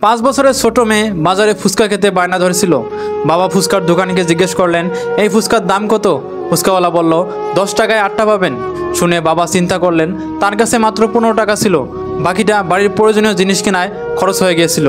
5 বছরের ছোট মেয়ে বাজারে ফুচকা খেতে বায়না ধরেছিল। বাবা ফুচকার দোকানিকে জিজ্ঞেস করলেন, এই ফুচকার দাম কত? ফুচকাওয়ালা বলল, 10 টাকায় 8টা পাবেন। শুনে বাবা চিন্তা করলেন, তার কাছে মাত্র 15 টাকা ছিল, বাকিটা বাড়ির প্রয়োজনীয় জিনিস কেনায় খরচ হয়ে গিয়েছিল।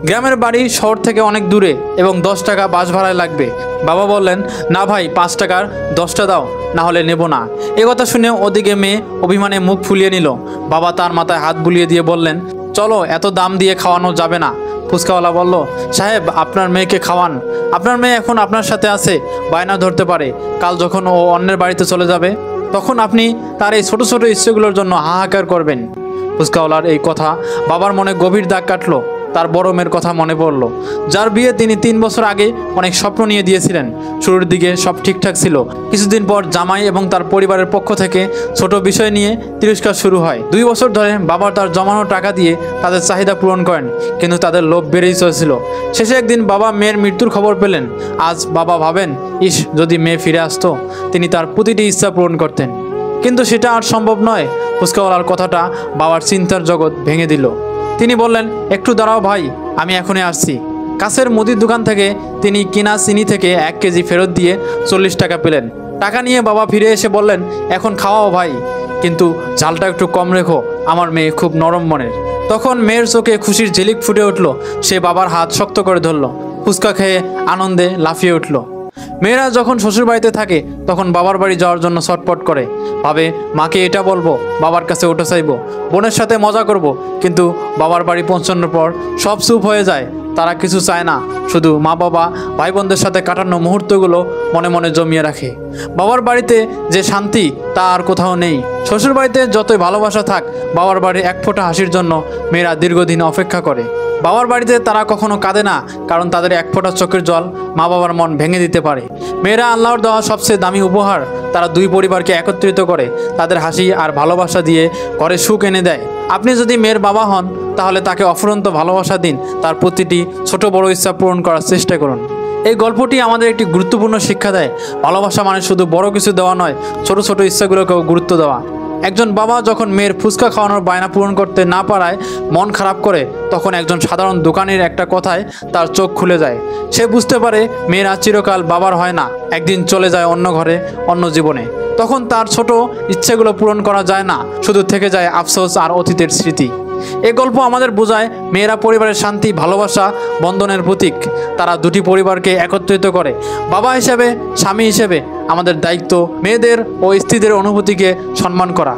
গ্রামের বাড়ি শহর থেকে অনেক দূরে এবং 10 টাকা বাস ভাড়ায় লাগবে। বাবা বললেন, না ভাই, 5 টাকার 10টা দাও, না হলে নেব না। এ কথা শুনে ওদিকে মেয়ে অভিমানে মুখ ফুলিয়ে নিল। বাবা তার মাথায় হাত বুলিয়ে দিয়ে বললেন, চলো, এত দাম দিয়ে খাওয়ানো যাবে না। ফুচকাওয়ালা বলল, সাহেব, আপনার মেয়েকে খাওয়ান। আপনার মেয়ে এখন আপনার সাথে আছে, বায়না ধরতে পারে। কাল যখন ও অন্যের বাড়িতে চলে যাবে, তখন আপনি তার এই ছোট ছোট ইচ্ছেগুলোর জন্য হাহাকার করবেন। ফুচকাওয়ালার এই কথা বাবার মনে গভীর দাগ কাটলো। তার বড় মেয়ের কথা মনে পড়ল, যার বিয়ে তিনি 3 বছর আগে অনেক স্বপ্ন নিয়ে দিয়েছিলেন। শুরুর দিকে সব ঠিকঠাক ছিল, কিছুদিন পর জামাই এবং তার পরিবারের পক্ষ থেকে ছোট বিষয় নিয়ে তিরস্কার শুরু হয়। 2 বছর ধরে বাবা তার জমানো টাকা দিয়ে তাদের চাহিদা পূরণ করেন, কিন্তু তাদের লোভ বেড়েই চলেছিল। শেষে একদিন বাবা মেয়ের মৃত্যুর খবর পেলেন। আজ বাবা ভাবেন, ইস, যদি মেয়ে ফিরে আসতো, তিনি তার প্রতিটি ইচ্ছা পূরণ করতেন। কিন্তু সেটা আর সম্ভব নয়। ফুচকাওয়ালার কথাটা বাবার চিন্তার জগৎ ভেঙে দিল। তিনি বললেন, একটু দাঁড়াও ভাই, আমি এখনই আসছি। কাছের মুদির দোকান থেকে তিনি কিনা চিনি থেকে 1 কেজি ফেরত দিয়ে 40 টাকা পেলেন। টাকা নিয়ে বাবা ফিরে এসে বললেন, এখন খাওয়াও ভাই, কিন্তু ঝালটা একটু কম রেখো, আমার মেয়ে খুব নরম মনের। তখন মেয়ের চোখে খুশির ঝিলিক ফুটে উঠল। সে বাবার হাত শক্ত করে ধরল, ফুচকা খেয়ে আনন্দে লাফিয়ে উঠল। মেয়েরা যখন শ্বশুর বাড়িতে থাকে, তখন বাবার বাড়ি যাওয়ার জন্য ছটপট করে। ভাবে, মাকে এটা বলবো, বাবার কাছে ওটা চাইবো, বোনের সাথে মজা করব। কিন্তু বাবার বাড়ি পৌঁছানোর পর সব চুপ হয়ে যায়। তারা কিছু চায় না, শুধু মা বাবা ভাই বোনদের সাথে কাটানো মুহূর্তগুলো মনে মনে জমিয়ে রাখে। বাবার বাড়িতে যে শান্তি, তা আর কোথাও নেই। শ্বশুর বাড়িতে যতই ভালোবাসা থাক, বাবার বাড়ির এক ফোঁটা হাসির জন্য মেয়েরা দীর্ঘদিন অপেক্ষা করে। বাবার বাড়িতে তারা কখনো কাঁদে না, কারণ তাদের এক ফোঁটা চোখের জল মা বাবার মন ভেঙে দিতে পারে। মেয়েরা আল্লাহর দেওয়া সবচেয়ে দামি উপহার। তারা 2 পরিবারকে একত্রিত করে, তাদের হাসি আর ভালোবাসা দিয়ে ঘরে সুখ এনে দেয়। আপনি যদি মেয়ের বাবা হন, তাহলে তাকে অফুরন্ত ভালোবাসা দিন, তার প্রতিটি ছোট বড় ইচ্ছা পূরণ করার চেষ্টা করুন। এই গল্পটি আমাদের একটি গুরুত্বপূর্ণ শিক্ষা দেয়। ভালোবাসা মানে শুধু বড় কিছু দেওয়া নয়, ছোট ছোট ইচ্ছাগুলোকেও গুরুত্ব দেওয়া। একজন বাবা যখন মেয়ের ফুচকা খাওয়ানোর বায়না পূরণ করতে না পারায় মন খারাপ করে, তখন একজন সাধারণ দোকানির একটা কথায় তার চোখ খুলে যায়। সে বুঝতে পারে মেয়েরা চিরকাল বাবার হয় না, একদিন চলে যায় অন্য ঘরে, অন্য জীবনে। তখন তার ছোট ইচ্ছেগুলো পূরণ করা যায় না, শুধু থেকে যায় আফসোস আর অতীতের স্মৃতি। এই গল্প আমাদের বোঝায়, মেয়েরা পরিবারের শান্তি, ভালোবাসা, বন্ধনের প্রতীক। তারা 2টি পরিবারকে একত্রিত করে। বাবা হিসেবে, স্বামী হিসেবে আমাদের দায়িত্ব মেয়েদের ও স্ত্রীদের অনুভূতিকে সম্মান করা।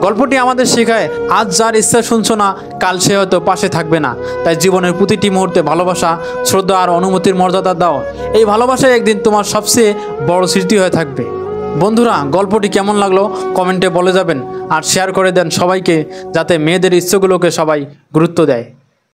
গল্পটি আমাদের শেখায়, আজ যার ইচ্ছা শুনছো না, কাল সে হয়তো পাশে থাকবে না। তাই জীবনের প্রতিটি মুহূর্তে ভালোবাসা, শ্রদ্ধা আর অনুমতির মর্যাদা দাও। এই ভালোবাসায় একদিন তোমার সবচেয়ে বড় স্মৃতি হয়ে থাকবে। বন্ধুরা, গল্পটি কেমন লাগলো কমেন্টে বলে যাবেন, আর শেয়ার করে দেন সবাইকে, যাতে মেয়েদের ইচ্ছেগুলোকে সবাই গুরুত্ব দেয়।